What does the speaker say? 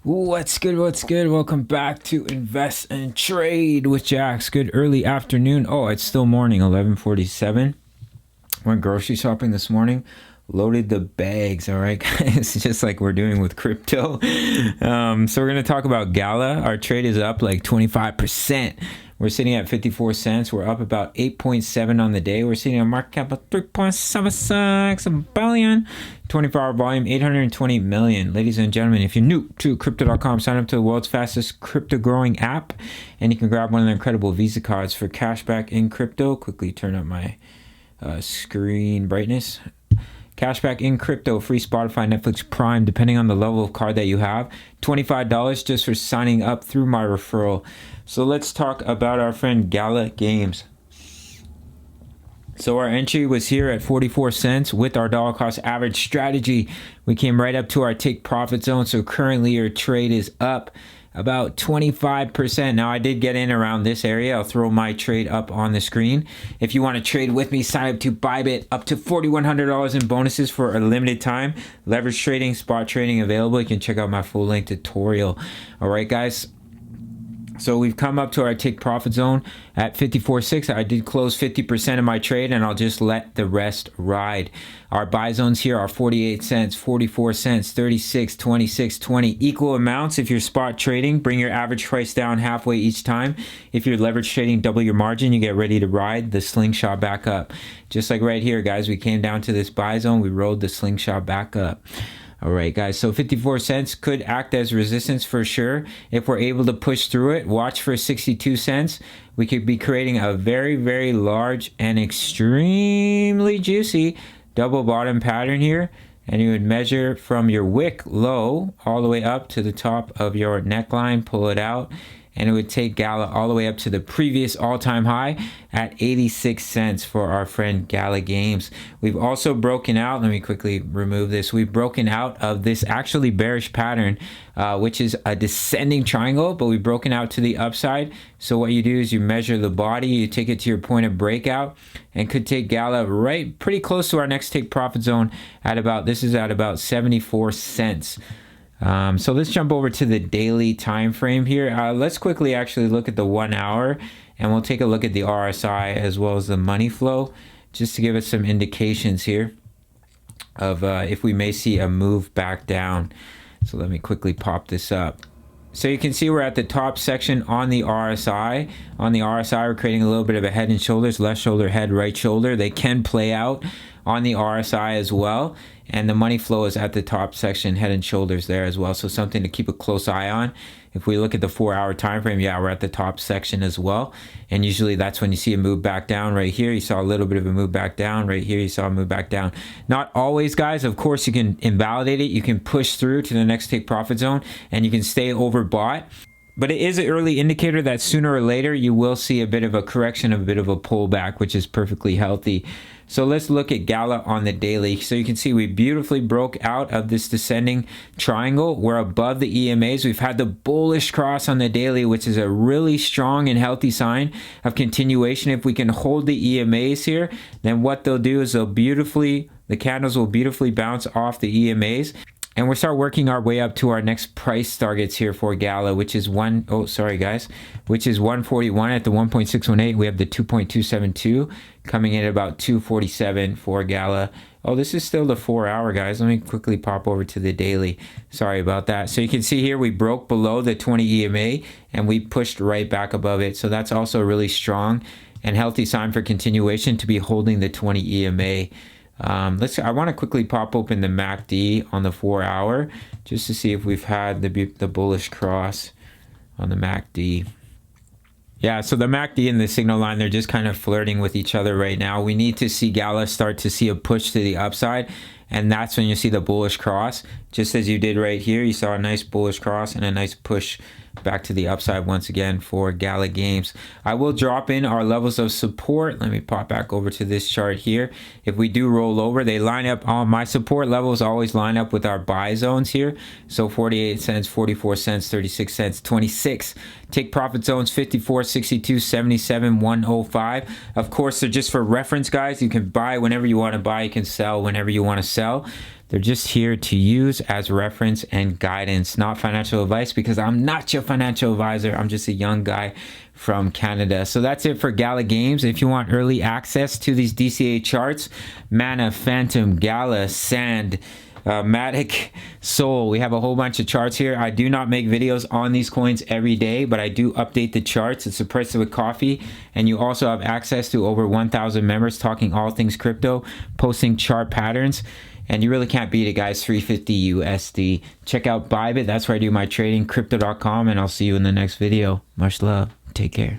What's good? What's good? Welcome back to Invest and Trade with Jax. Good early afternoon. Oh, it's still morning, 11:47. Went grocery shopping this morning. Loaded the bags, all right, guys, just like we're doing with crypto. So we're going to talk about Gala. Our trade is up like 25%. We're sitting at 54 cents. We're up about 8.7 on the day. We're sitting on a market cap of 3.76 billion. 24-hour volume, 820 million. Ladies and gentlemen, if you're new to crypto.com, sign up to the world's fastest crypto growing app, and you can grab one of the incredible Visa cards for cashback in crypto. Quickly turn up my screen brightness. Cashback in crypto, free Spotify, Netflix, Prime, depending on the level of card that you have. $25 just for signing up through my referral. So let's talk about our friend Gala Games. So our entry was here at 44 cents with our dollar cost average strategy. We came right up to our take profit zone. So currently your trade is up about 25%. Now I did get in around this area. I'll throw my trade up on the screen. If you want to trade with me, sign up to Bybit. Up to $4,100 in bonuses for a limited time. Leverage trading, spot trading available. You can check out my full length tutorial. All right, guys. So we've come up to our take profit zone at 54.6. I did close 50% of my trade, and I'll just let the rest ride. Our buy zones here are 48 cents, 44 cents, 36, 26, 20. Equal amounts. If you're spot trading, bring your average price down halfway each time. If you're leverage trading, double your margin. You get ready to ride the slingshot back up. Just like right here, guys, we came down to this buy zone. We rode the slingshot back up. All right, guys, so 54 cents could act as resistance for sure. If we're able to push through it, watch for 62 cents. We could be creating a very, very large and extremely juicy double bottom pattern here. And you would measure from your wick low all the way up to the top of your neckline, pull it out. And it would take Gala all the way up to the previous all-time high at 86 cents for our friend Gala Games. We've also broken out, let me quickly remove this. We've broken out of this actually bearish pattern, which is a descending triangle, but we've broken out to the upside. So what you do is you measure the body, you take it to your point of breakout, and could take Gala right pretty close to our next take profit zone at about, this is at about 74 cents. So let's jump over to the daily time frame here. Let's quickly actually look at the 1 hour, and we'll take a look at the RSI as well as the money flow, just to give us some indications here of if we may see a move back down. So let me quickly pop this up. So you can see we're at the top section on the RSI. On the RSI, we're creating a little bit of a head and shoulders, left shoulder, head, right shoulder. They can play out on the RSI as well. And the money flow is at the top section, head and shoulders there as well. So something to keep a close eye on. If we look at the 4 hour time frame, yeah, we're at the top section as well. And usually that's when you see a move back down. Right here, you saw a little bit of a move back down. Right here, you saw a move back down. Not always, guys. Of course, you can invalidate it. You can push through to the next take profit zone, and you can stay overbought. But it is an early indicator that sooner or later you will see a bit of a correction, a bit of a pullback, which is perfectly healthy. So let's look at Gala on the daily. So you can see we beautifully broke out of this descending triangle. We're above the EMAs. We've had the bullish cross on the daily, which is a really strong and healthy sign of continuation. If we can hold the EMAs here, then what they'll do is the candles will beautifully bounce off the EMAs. And we'll start working our way up to our next price targets here for Gala, which is which is 141 at the 1.618. We have the 2.272 coming in at about 247 for Gala. Oh, this is still the 4 hour, guys. Let me quickly pop over to the daily. Sorry about that. So you can see here we broke below the 20 EMA and we pushed right back above it. So that's also a really strong and healthy sign for continuation to be holding the 20 EMA. I want to quickly pop open the MACD on the 4 hour just to see if we've had the bullish cross on the MACD. Yeah, so the MACD and the signal line, they're just kind of flirting with each other right now. We need to see Gala start to see a push to the upside, and that's when you see the bullish cross. Just as you did right here, you saw a nice bullish cross and a nice push back to the upside once again for Gala Games. I will drop in our levels of support. Let me pop back over to this chart here. If we do roll over, they line up. My support levels always line up with our buy zones here. So 48 cents, 44 cents, 36 cents, 26. Take profit zones 54, 62, 77, 105. Of course, they're just for reference, guys. You can buy whenever you want to buy. You can sell whenever you want to sell. They're just here to use as reference and guidance, not financial advice, because I'm not your financial advisor. I'm just a young guy from Canada. So that's it for Gala Games. If you want early access to these DCA charts, Mana, Phantom, Gala, Sand, Matic, Soul, we have a whole bunch of charts here. I do not make videos on these coins every day, but I do update the charts. It's the price of a coffee, and you also have access to over 1,000 members talking all things crypto, posting chart patterns, and you really can't beat it, guys. 350 USD. Check out Bybit. That's where I do my trading, crypto.com, and I'll see you in the next video. Much love. Take care.